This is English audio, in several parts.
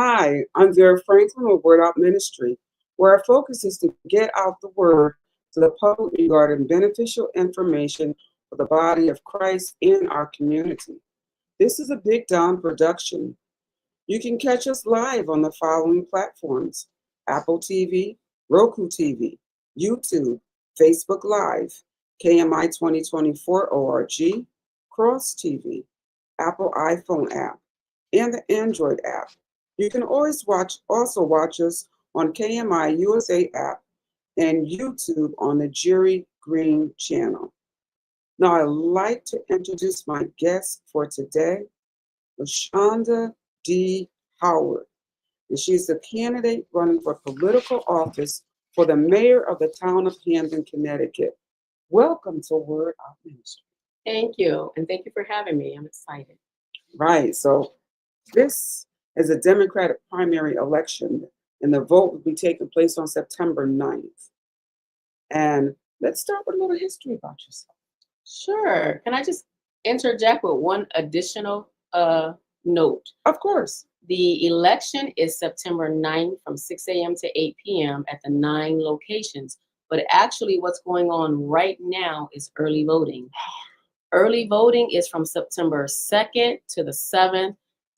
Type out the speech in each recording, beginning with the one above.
Hi, I'm Vera Franklin with Word Out Ministry, where our focus is to get out the word to the public regarding beneficial information for the body of Christ in our community. This is a Big Down production. You can catch us live on the following platforms: Apple TV, Roku TV, YouTube, Facebook Live, KMI 2024 ORG, Cross TV, Apple iPhone app, and the Android app. You can always also watch us on KMI USA app and YouTube on the Jerry Green channel. Now I'd like to introduce my guest for today, LaShonda D. Howard, and she's the candidate running for political office for the mayor of the town of Hamden, Connecticut. Welcome to Word Out Ministry. Thank you, and thank you for having me. I'm excited. Right, so this is a Democratic primary election, and the vote will be taking place on September 9th. And let's start with a little history about yourself. Sure. Can I just interject with one additional note? Of course. The election is September 9th from 6 a.m. to 8 p.m. at the 9 locations. But actually what's going on right now is early voting. Early voting is from September 2nd to the 7th,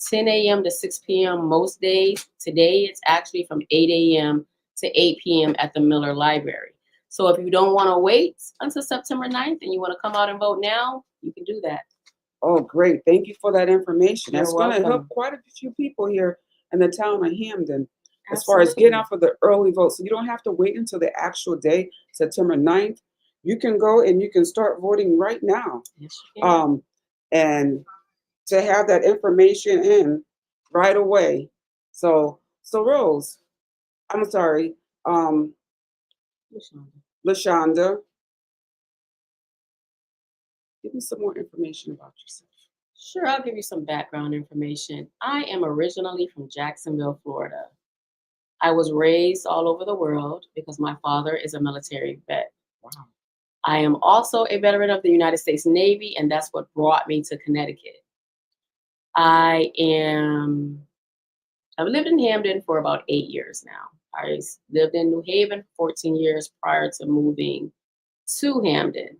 10 a.m. to 6 p.m. most days. Today it's actually from 8 a.m. to 8 p.m. at the Miller Library. So if you don't want to wait until September 9th and you want to come out and vote now, you can do that. Oh, great. Thank you for that information. You're That's going to welcome. help quite a few people here in the town of Hamden as far as getting out for the early vote. So you don't have to wait until the actual day, September 9th. You can go and you can start voting right now. Yes, you can. And to have that information in right away. So Rose, I'm sorry, LaShonda, give me some more information about yourself. Sure, I'll give you some background information. I am originally from Jacksonville, Florida. I was raised all over the world because my father is a military vet. Wow. I am also a veteran of the United States Navy, and that's what brought me to Connecticut. I've lived in Hamden for about 8 years now. I lived in New Haven for 14 years prior to moving to Hamden.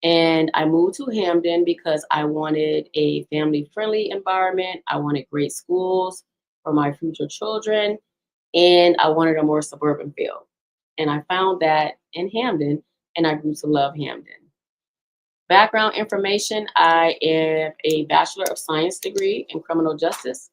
And I moved to Hamden because I wanted a family-friendly environment. I wanted great schools for my future children, and I wanted a more suburban feel. And I found that in Hamden, and I grew to love Hamden. Background information, I am a Bachelor of Science degree in criminal justice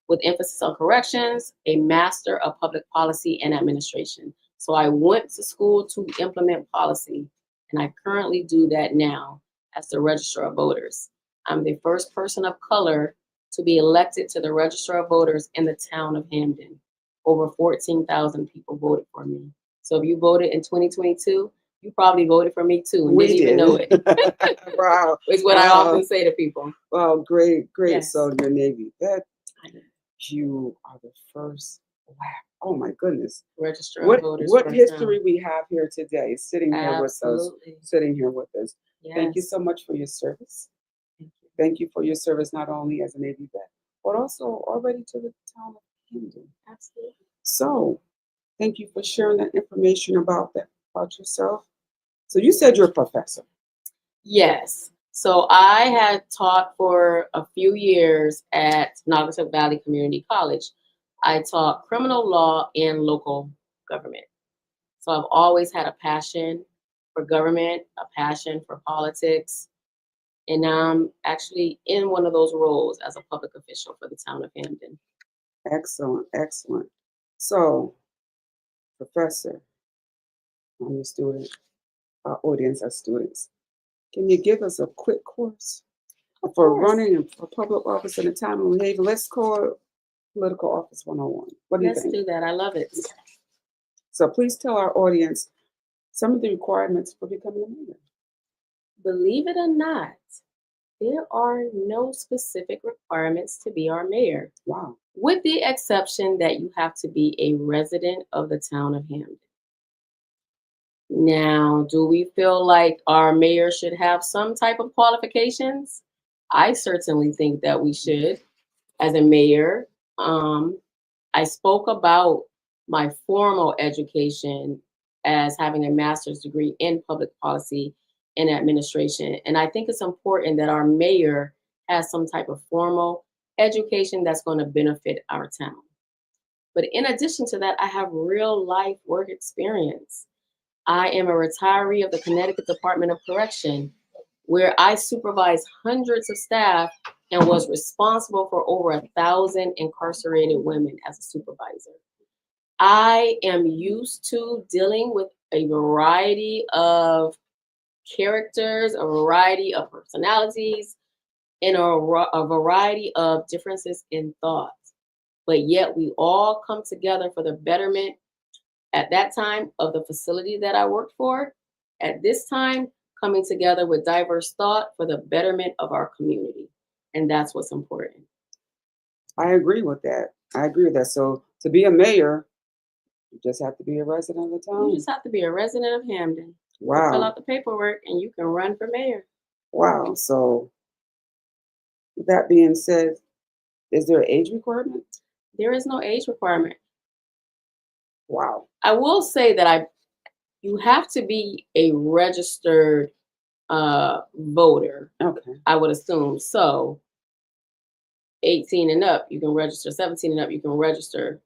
with emphasis on corrections, a Master of Public Policy and Administration. So I went to school to implement policy, and I currently do that now as the Registrar of Voters. I'm the first person of color to be elected to the Register of Voters in the town of Hamden. Over 14,000 people voted for me. So if you voted in 2022, you probably voted for me too and didn't even know it. Wow. It's what I often say to people. Wow, great. Yes. So your Navy vet, you are the first Black. Oh my goodness. Registrar of Voters. What history we have here today, sitting here with us. Yes. Thank you so much for your service. Thank you for your service, not only as a Navy vet, but also already to the town of Hamden. Absolutely. So thank you for sharing that information about yourself. So you said you're a professor. Yes. So I had taught for a few years at Naugatuck Valley Community College. I taught criminal law and local government. So I've always had a passion for government, a passion for politics. And now I'm actually in one of those roles as a public official for the town of Hamden. Excellent. So, Professor, I'm your student, our audience are students. Can you give us a quick course for running for public office in the town of Haven? Let's call it Political Office 101. What do you think? Let's do that. I love it. So please tell our audience some of the requirements for becoming a mayor. Believe it or not, there are no specific requirements to be our mayor. Wow. With the exception that you have to be a resident of the town of Hamden. Now, do we feel like our mayor should have some type of qualifications? I certainly think that we should, as a mayor. I spoke about my formal education as having a master's degree in public policy and administration. And I think it's important that our mayor has some type of formal education that's going to benefit our town. But in addition to that, I have real life work experience. I am a retiree of the Connecticut Department of Correction, where I supervised hundreds of staff and was responsible for over 1,000 incarcerated women as a supervisor. I am used to dealing with a variety of characters, a variety of personalities, and a variety of differences in thought. But yet we all come together for the betterment at that time of the facility that I worked for. At this time, coming together with diverse thought for the betterment of our community. And that's what's important. I agree with that. I agree with that. So to be a mayor, you just have to be a resident of the town. You just have to be a resident of Hampden. You fill Wow. out the paperwork and you can run for mayor. Wow. So with that being said, is there an age requirement? There is no age requirement. Wow. I will say that you have to be a registered voter, Okay. I would assume. So 18 and up, you can register. 17 and up, you can register.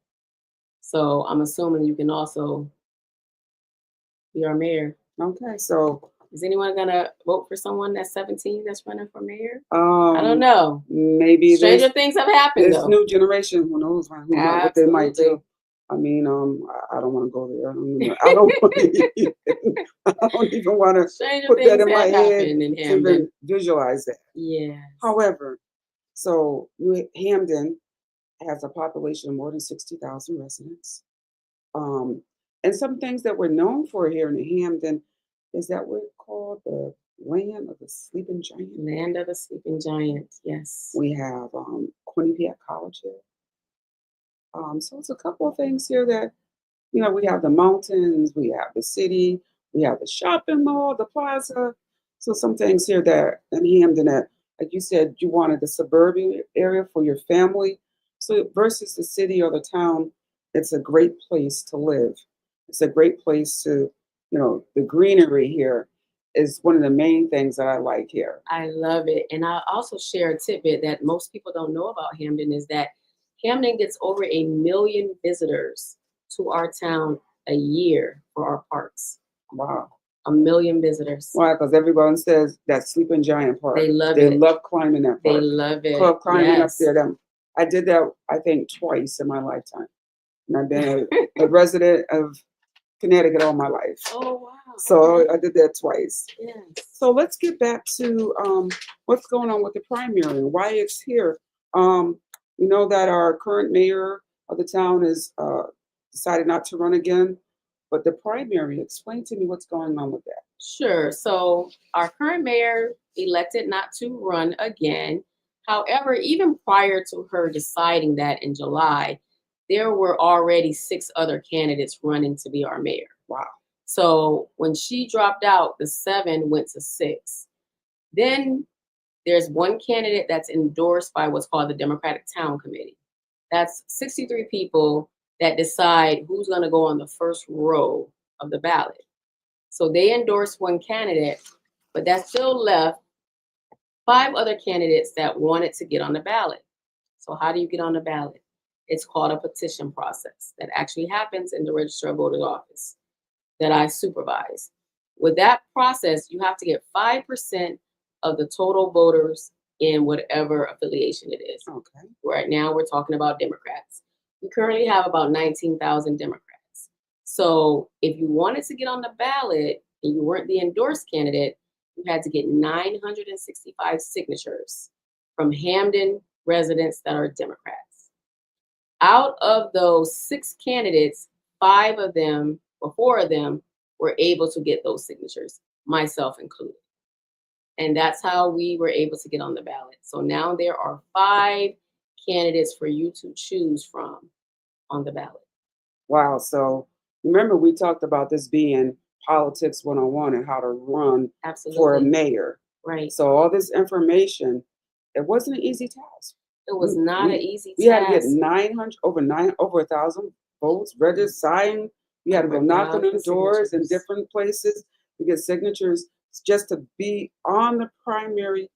So I'm assuming you can also be our mayor. Okay. So is anyone gonna vote for someone that's 17 that's running for mayor? I don't know. Maybe stranger things have happened. This new generation, who knows what they might do. I mean, I don't want to go there. I don't even want to put that in my head to even visualize that. Yeah. However, so Hampden has a population of more than 60,000 residents. And some things that we're known for here in Hampden is that we're called the land of the sleeping giant. Land of the sleeping giant, yes. We have Quinnipiac College here. So it's a couple of things here that, we have the mountains, we have the city, we have the shopping mall, the plaza. So some things here that in Hampden that, like you said, you wanted the suburban area for your family. So versus the city or the town, it's a great place to live. It's a great place to, the greenery here is one of the main things that I like here. I love it. And I also share a tidbit that most people don't know about Hampden is that Hampden gets over 1 million visitors to our town a year for our parks. Wow. 1 million visitors. Why? Because everyone says that sleeping giant park. They love it. They love climbing that park. They love it. Club climbing yes. up there. I did that, I think, twice in my lifetime. And I've been a resident of Connecticut all my life. Oh, wow. So I did that twice. Yes. So let's get back to what's going on with the primary and why it's here. You know that our current mayor of the town has decided not to run again. But the primary, explain to me what's going on with that. Sure. So our current mayor elected not to run again. However, even prior to her deciding that in July, there were already 6 other candidates running to be our mayor. Wow. So when she dropped out, the 7 went to 6. Then there's one candidate that's endorsed by what's called the Democratic Town Committee. That's 63 people that decide who's going to go on the first row of the ballot. So they endorsed one candidate, but that still left 5 other candidates that wanted to get on the ballot. So how do you get on the ballot? It's called a petition process that actually happens in the Register of Voters office that I supervise. With that process, you have to get 5% of the total voters in whatever affiliation it is. Okay. Right now, we're talking about Democrats. We currently have about 19,000 Democrats. So if you wanted to get on the ballot and you weren't the endorsed candidate, you had to get 965 signatures from Hampden residents that are Democrats. Out of those 6 candidates, 5 of them or 4 of them were able to get those signatures, myself included. And that's how we were able to get on the ballot. So now there are 5 candidates for you to choose from on the ballot. Wow. So remember, we talked about this being politics 101 and how to run Absolutely. for a mayor. Right. So all this information, it wasn't an easy task. It was not an easy We had to get task. 900, over 1,000 votes, registered, signed. We had to go knocking on doors in different places to get signatures just to be on the primary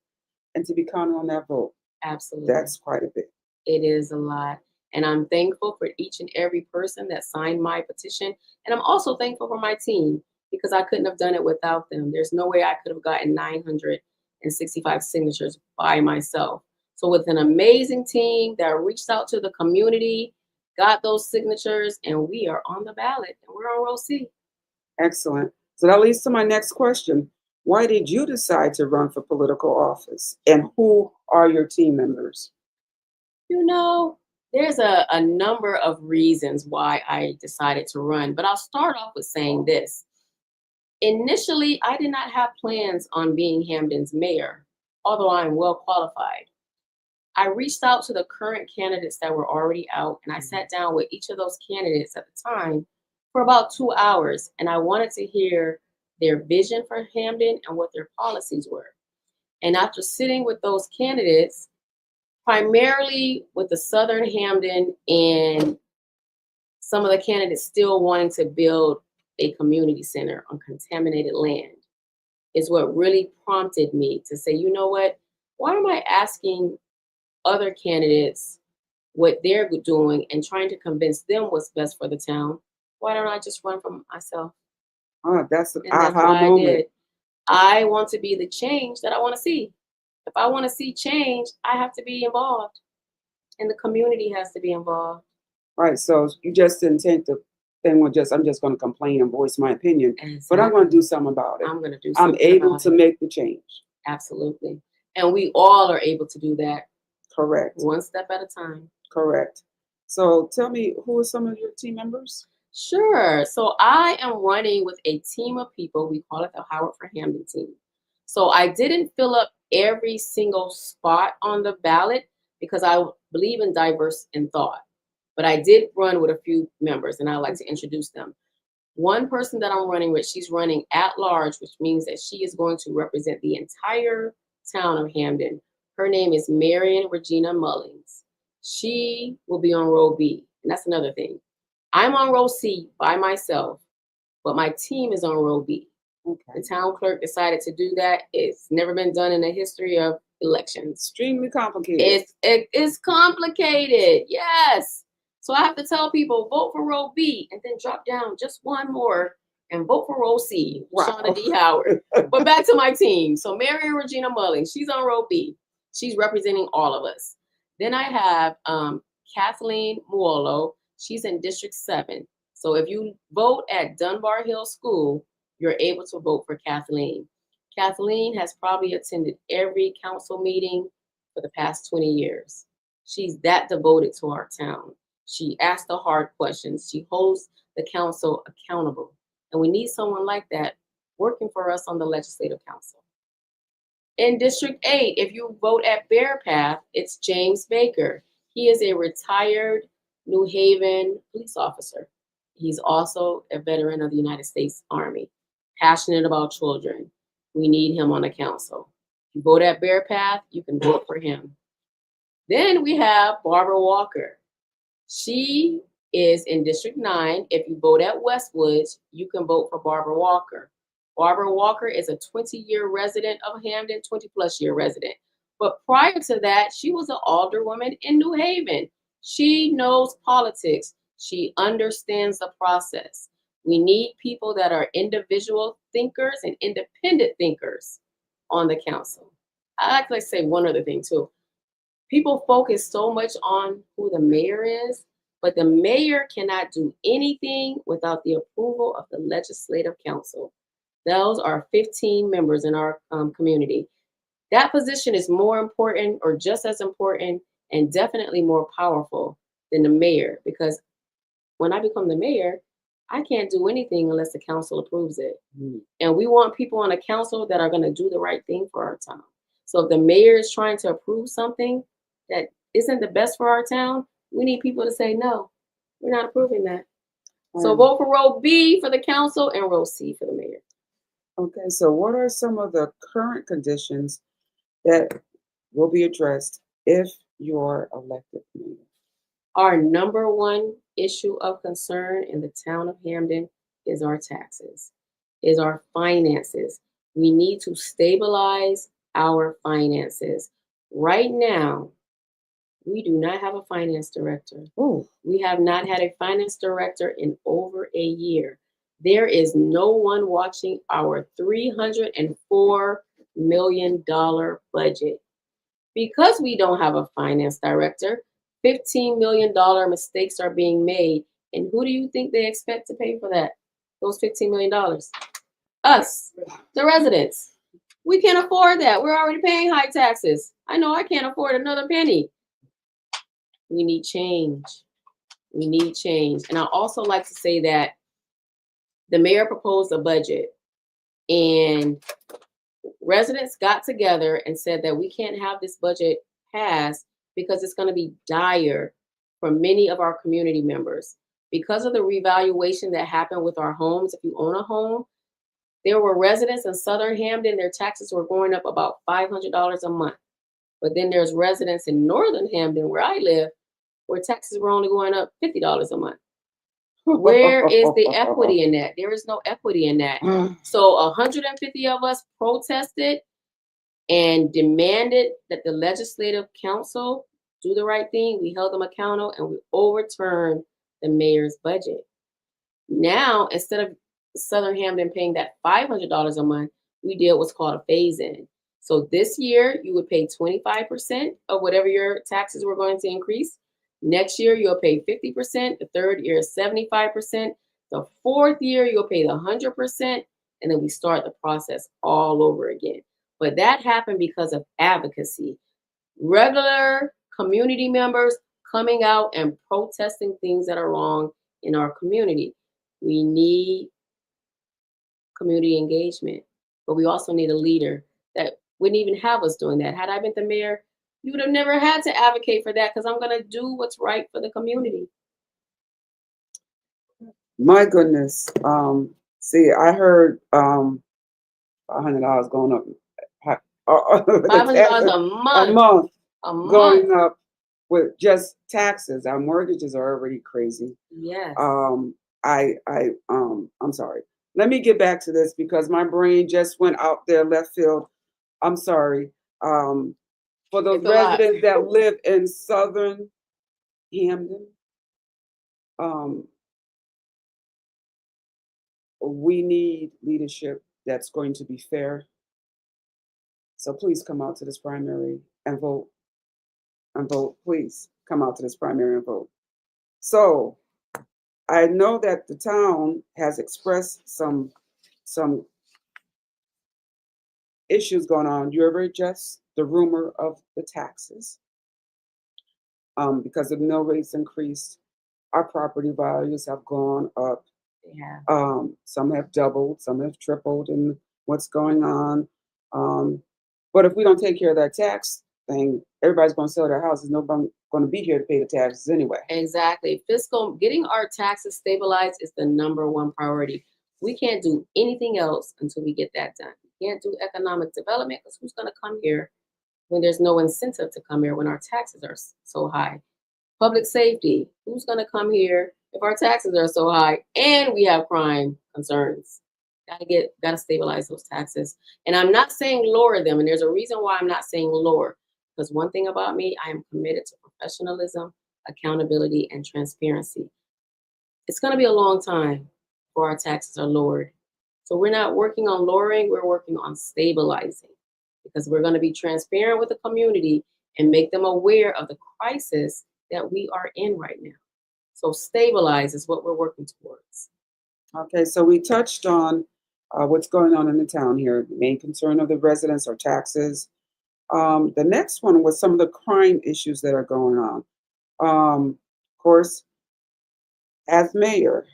and to be counted on that vote. Absolutely. That's quite a bit. It is a lot. And I'm thankful for each and every person that signed my petition. And I'm also thankful for my team because I couldn't have done it without them. There's no way I could have gotten 965 signatures by myself. So with an amazing team that reached out to the community, got those signatures, and we are on the ballot and we're on row C. Excellent. So that leads to my next question. Why did you decide to run for political office? And who are your team members? You know, there's a number of reasons why I decided to run, but I'll start off with saying this. Initially, I did not have plans on being Hamden's mayor, although I'm well qualified. I reached out to the current candidates that were already out, and I sat down with each of those candidates at the time for about 2 hours, and I wanted to hear their vision for Hamden and what their policies were. And after sitting with those candidates, primarily with the Southern Hamden and some of the candidates still wanting to build a community center on contaminated land, is what really prompted me to say, you know what, why am I asking other candidates what they're doing and trying to convince them what's best for the town? Why don't I just run for myself? Oh, that's an And that's aha what I moment. did. I want to be the change that I want to see. If I want to see change, I have to be involved, and the community has to be involved. Right. So you just didn't take the thing with I'm just going to complain and voice my opinion, Exactly. but I'm going to do something about it. I'm going to do I'm something able about to it. make the change. Absolutely. And we all are able to do that. Correct. One step at a time. Correct. So tell me, who are some of your team members? Sure. So I am running with a team of people. We call it the Howard for Hamden team. So I didn't fill up every single spot on the ballot because I believe in diverse in thought. But I did run with a few members, and I'd like to introduce them. One person that I'm running with, she's running at large, which means that she is going to represent the entire town of Hamden. Her name is Marion Regina Mullings. She will be on row B. And that's another thing. I'm on row C by myself, but my team is on row B. Okay. The town clerk decided to do that. It's never been done in the history of elections. Extremely complicated. It's complicated, yes. So I have to tell people, vote for row B and then drop down just one more and vote for row C, Wow. Shauna D. Howard. But back to my team. So Mary Regina Mullings, she's on row B. She's representing all of us. Then I have Kathleen Muolo. She's in District 7. So if you vote at Dunbar Hill School, you're able to vote for Kathleen. Kathleen has probably attended every council meeting for the past 20 years. She's that devoted to our town. She asks the hard questions. She holds the council accountable. And we need someone like that working for us on the legislative council. In District 8, if you vote at Bear Path, it's James Baker. He is a retired New Haven police officer. He's also a veteran of the United States Army, passionate about children. We need him on the council. If you vote at Bear Path, you can vote for him. Then we have Barbara Walker. She is in District 9. If you vote at Westwoods, you can vote for Barbara Walker. Barbara Walker is a 20-year resident of Hamden, 20-plus year resident. But prior to that, she was an alderwoman in New Haven. She knows politics. She understands the process. We need people that are individual thinkers and independent thinkers on the council. I'd like to say one other thing too. People focus so much on who the mayor is, but the mayor cannot do anything without the approval of the legislative council. Those are 15 members in our community. That position is more important or just as important and definitely more powerful than the mayor, because when I become the mayor, I can't do anything unless the council approves it. And we want people on the council that are going to do the right thing for our town. So if the mayor is trying to approve something that isn't the best for our town, we need people to say, no, we're not approving that. So vote for row B for the council and row C for the mayor. Okay, so what are some of the current conditions that will be addressed if your elected mayor? Our number one issue of concern in the town of Hamden is our taxes, is our finances. We need to stabilize our finances. Right now, we do not have a finance director. Oh, We have not had a finance director in over a year. There is no one watching our $304 million budget. Because we don't have a finance director, $15 million mistakes are being made. And who do you think they expect to pay for that? Those $15 million? Us, the residents. We can't afford that. We're already paying high taxes. I know I can't afford another penny. We need change. We need change. And I also like to say that the mayor proposed a budget, and residents got together and said that we can't have this budget passed because it's going to be dire for many of our community members. Because of the revaluation that happened with our homes, if you own a home, there were residents in Southern Hamden, their taxes were going up about $500 a month. But then there's residents in Northern Hamden, where I live, where taxes were only going up $50 a month. Where is the equity in that? There is no equity in that. So 150 of us protested and demanded that the legislative council do the right thing. We held them accountable and we overturned the mayor's budget. Now, instead of Southern Hamden paying that $500 a month, we did what's called a phase-in. So this year, you would pay 25% of whatever your taxes were going to increase. Next year, you'll pay 50%. The third year is 75%. The fourth year, you'll pay the 100%. And then we start the process all over again. But that happened because of advocacy. Regular community members coming out and protesting things that are wrong in our community. We need community engagement, but we also need a leader that wouldn't even have us doing that. Had I been the mayor, you would have never had to advocate for that because I'm going to do what's right for the community. My goodness. See, I heard $500 going up. $500 a month. A month going up with just taxes. Our mortgages are already crazy. Yes. I'm sorry. Let me get back to this because my brain just went out there left field. I'm sorry. For those residents that live in Southern Hamden, we need leadership that's going to be fair. So please come out to this primary and vote. And vote. Please come out to this primary and vote. So I know that the town has expressed some issues going on. You ever address the rumor of the taxes? Because the mill rates increased, our property values have gone up. Yeah. Some have doubled, some have tripled in what's going on. But if we don't take care of that tax thing, everybody's going to sell their houses. Nobody's going to be here to pay the taxes anyway. Exactly. Getting our taxes stabilized is the number one priority. We can't do anything else until we get that done. We can't do economic development because who's going to come here when there's no incentive to come here when our taxes are so high? Public safety, who's going to come here if our taxes are so high and we have crime concerns? Got to stabilize those taxes. And I'm not saying lower them. And there's a reason why I'm not saying lower. Because one thing about me, I am committed to professionalism, accountability, and transparency. It's going to be a long time before our taxes are lowered. So we're not working on lowering, we're working on stabilizing. Because we're going to be transparent with the community and make them aware of the crisis that we are in right now. So stabilize is what we're working towards. Okay, so we touched on what's going on in the town here. The main concern of the residents are taxes. The next one was some of the crime issues that are going on. Of course, as mayor,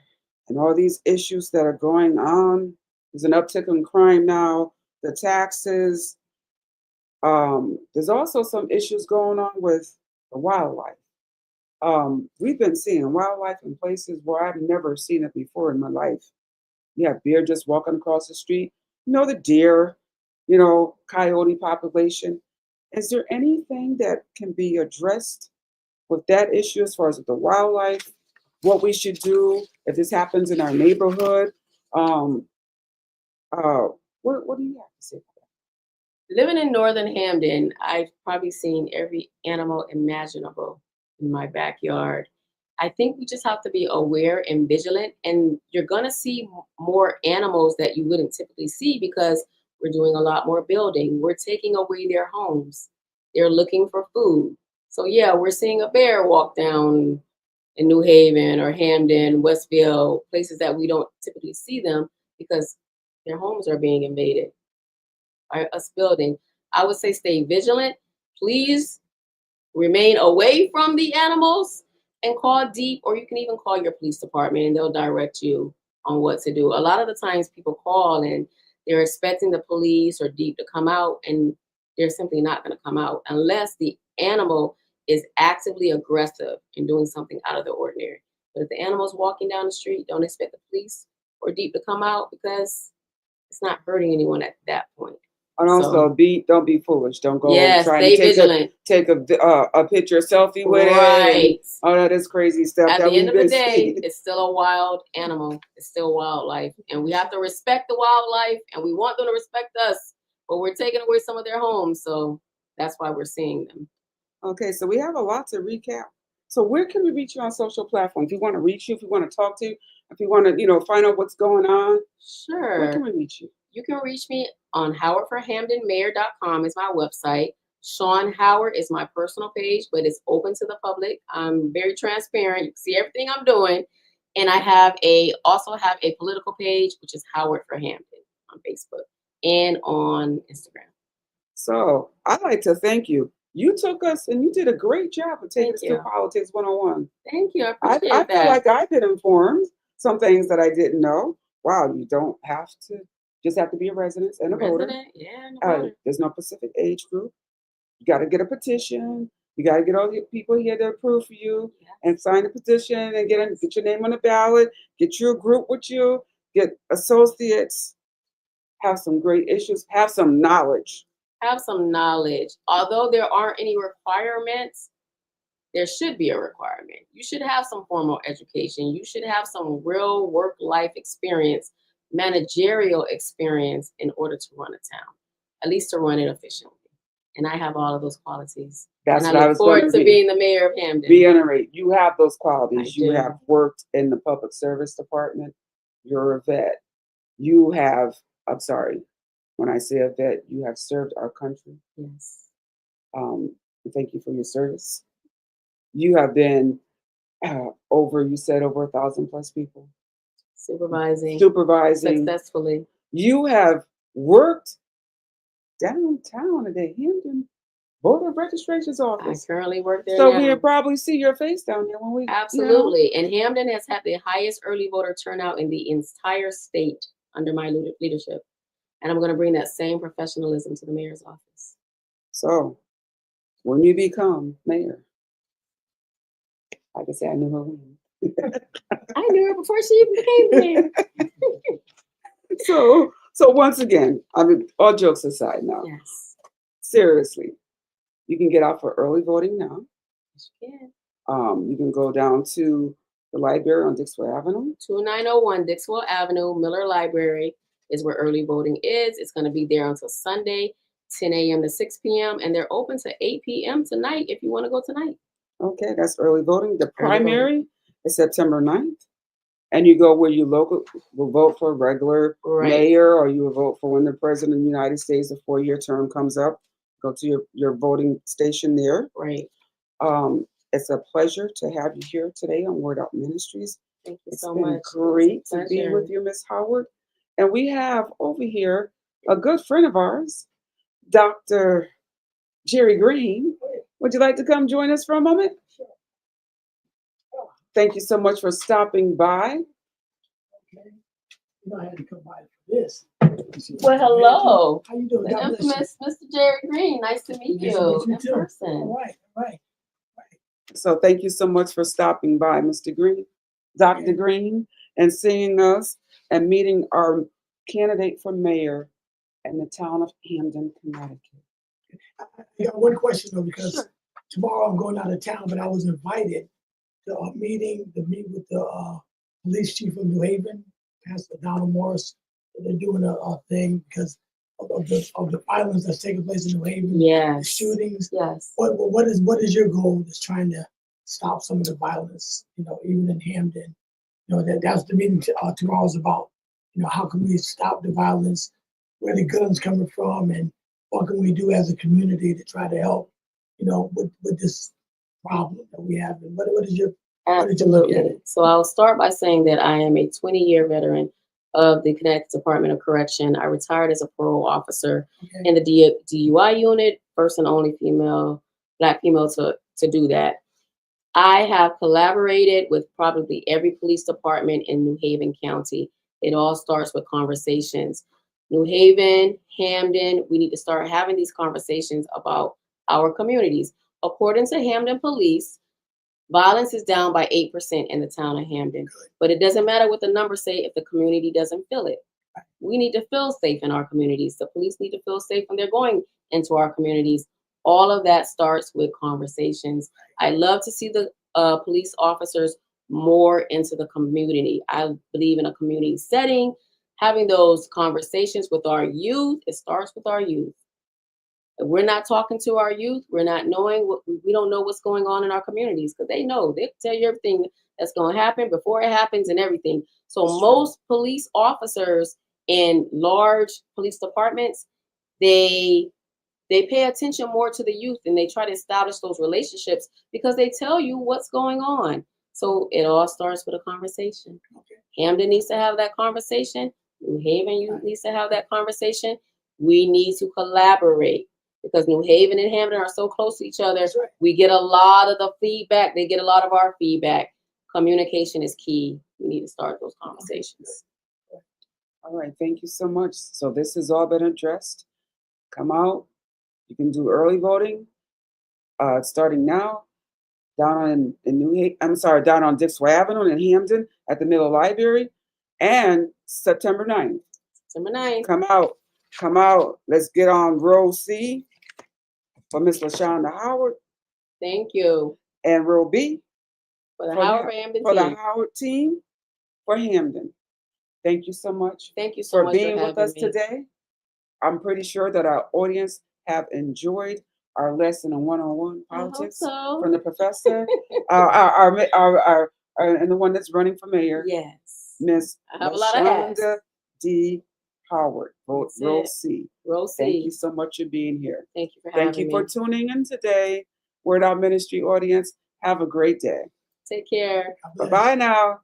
and all these issues that are going on, there's an uptick in crime now, the taxes. There's also some issues going on with the wildlife. We've been seeing wildlife in places where I've never seen it before in my life. You have deer just walking across the street. The deer, coyote population. Is there anything that can be addressed with that issue as far as the wildlife? What we should do if this happens in our neighborhood? Um, uh, what do you have to say? Living in northern Hamden, I've probably seen every animal imaginable in my backyard. I think we just have to be aware and vigilant, and you're going to see more animals that you wouldn't typically see because we're doing a lot more building. We're taking away their homes. They're looking for food. So, yeah, we're seeing a bear walk down in New Haven or Hamden, Westville, places that we don't typically see them because their homes are being invaded by us building. I would say stay vigilant. Please remain away from the animals and call deep, or you can even call your police department and they'll direct you on what to do. A lot of the times people call and they're expecting the police or deep to come out, and they're simply not going to come out unless the animal is actively aggressive and doing something out of the ordinary. But if the animal's walking down the street, don't expect the police or deep to come out because it's not hurting anyone at that point. And also, So, don't be foolish. Don't go yes, trying stay to vigilant. take a picture, a selfie with it, and Right. all that is crazy stuff At that the end we've of the been day, seeing. it's still a wild animal. It's still wildlife. And we have to respect the wildlife, and we want them to respect us, but we're taking away some of their homes. So that's why we're seeing them. Okay, so we have a lot to recap. So where can we reach you on social platforms? If you want to reach you, if you want to talk to you, if you want to, find out what's going on, where can Sure. we reach you? You can reach me on howardforhamdenmayor.com is my website. Sean Howard is my personal page, but it's open to the public. I'm very transparent. You can see everything I'm doing. And I also have a political page, which is Howard for Hampden on Facebook and on Instagram. So I'd like to thank you. You took us and you did a great job of taking Thank us through you. Politics 101. Thank you. I I appreciate feel that. like I've been informed some things that I didn't know. Wow, you don't have to just have to be a resident and a voter. Resident, yeah, and a voter. There's no specific age group. You got to get a petition. You got to get all the people here to approve for you Yeah. and sign the petition and get your name on the ballot. Get your group with you. Get associates. Have some great issues. Have some knowledge. Have some knowledge. Although there aren't any requirements, there should be a requirement. You should have some formal education. You should have some real work life experience, managerial experience in order to run a town, at least to run it efficiently. And I have all of those qualities. That's and what I I look was forward going to to being the mayor of Hamden. reiterate. You have those qualities. I You do. have worked in the public service department. You're a vet. You have, I'm sorry, when I say a vet, you have served our country. Yes. Thank you for your service. You have been you said over 1,000 plus people. Supervising Supervising. successfully. You have worked downtown at the Hampton Voter Registration's I office. currently work there So now. we'll probably see your face down there when we. Absolutely. And Hamden has had the highest early voter turnout in the entire state under my leadership. And I'm going to bring that same professionalism to the mayor's office. So when you become mayor, like I said, I knew her when. I knew her before she even became mayor. So once again, I mean, all jokes aside now. Yes. Seriously, you can get out for early voting now. Yes, you can. You can go down to the library on Dixwell Avenue. 2901 Dixwell Avenue, Miller Library is where early voting is. It's going to be there until Sunday, 10 a.m. to 6 p.m. And they're open to 8 p.m. tonight if you want to go tonight. Okay, that's early voting. The primary is September 9th. And you go where you will vote for a regular mayor, or you will vote for when the president of the United States, a 4-year term comes up. Go to your voting station there. Right. It's a pleasure to have you here today on Word Out Ministries. Thank you It's so been much. great to be with you, Miss Howard. And we have over here a good friend of ours, Dr. Jerry Green. Would you like to come join us for a moment? Sure. Thank you so much for stopping by. Okay. You know I had to come by for this. Well, hello. How you doing? The God bless you. infamous Mr. Jerry Green. Nice to meet Nice you to meet you in too. person. All right. So thank you so much for stopping by, Mr. Green, Dr. Green, and seeing us and meeting our candidate for mayor in the town of Hamden, Connecticut. I got one question though, because Sure. tomorrow I'm going out of town, but I was invited to a meeting to meet with the police chief of New Haven, Pastor Donald Morris. They're doing a thing because of the violence that's taking place in New Haven, the Yes. shootings. Yes. What is your goal? Is trying to stop some of the violence, even in Hamden. That's the meeting tomorrow's about. How can we stop the violence, where the guns coming from, and what can we do as a community to try to help, with this problem that we have. And what is your Absolutely. So I'll start by saying that I am a 20-year veteran of the Connecticut Department of Correction. I retired as a parole officer in the DUI unit, first and only Black female to do that. I have collaborated with probably every police department in New Haven County. It all starts with conversations. New Haven, Hamden, we need to start having these conversations about our communities. According to Hamden Police, violence is down by 8% in the town of Hamden. But it doesn't matter what the numbers say if the community doesn't feel it. We need to feel safe in our communities. The police need to feel safe when they're going into our communities. All of that starts with conversations. I love to see the police officers more into the community. I believe in a community setting, having those conversations with our youth. It starts with our youth. If we're not talking to our youth, we're not knowing we don't know what's going on in our communities, because they know, they tell you everything that's going to happen before it happens and everything. So most police officers in large police departments, they pay attention more to the youth, and they try to establish those relationships because they tell you what's going on. So it all starts with a conversation. Hamden needs to have that conversation. New Haven youth needs to have that conversation. We need to collaborate because New Haven and Hamden are so close to each other. We get a lot of the feedback. They get a lot of our feedback. Communication is key. We need to start those conversations. All right, thank you so much. So this has all been addressed. Come out. You can do early voting starting now down down on Dixwell Avenue in Hamden at the Middle Library, and September 9th. September 9th. Come out. Let's get on row C for Miss LaShonda Howard. Thank you. And row B for the Howard team for Hamden. Thank you so much. Thank you so much for being with us me. today. I'm pretty sure that our audience have enjoyed our lesson on one-on-one politics from the professor, and the one that's running for mayor. Yes, Miss LaShonda D. Howard, vote row C. Row C. Thank you so much for being here. Thank you for having me. Thank you for tuning in today. Word Out Ministry audience, have a great day. Take care. Bye-bye now.